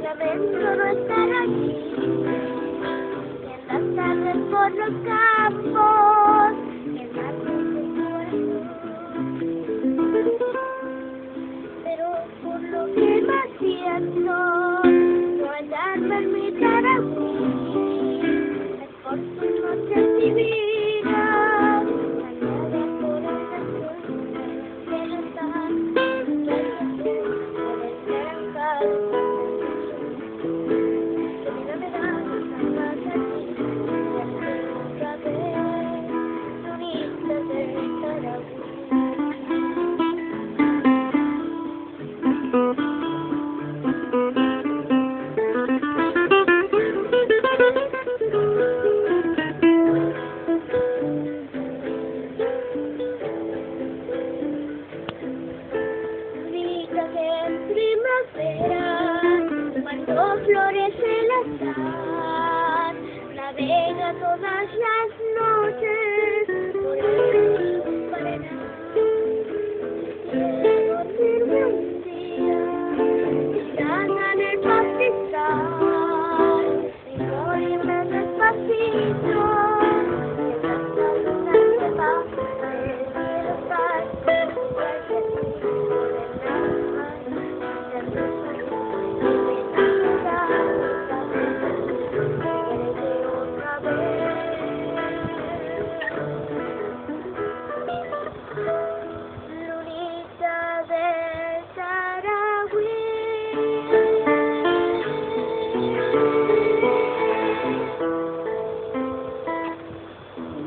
Lamento no estar aquí, en las tardes por los campos, en las noches por pero por lo que más siento, no hallarme en mi cara aquí, es por tus noches divinas, bañada por el azul del estar, por el trancar. En primavera, cuando florece el azar, navega todas las noches por el río Paraná. Quiero dormirme un día, tirada en el pastizal, y morirme despacito, mientras la luna se va, quiero estar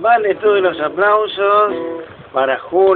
Vale todos los aplausos para Julio.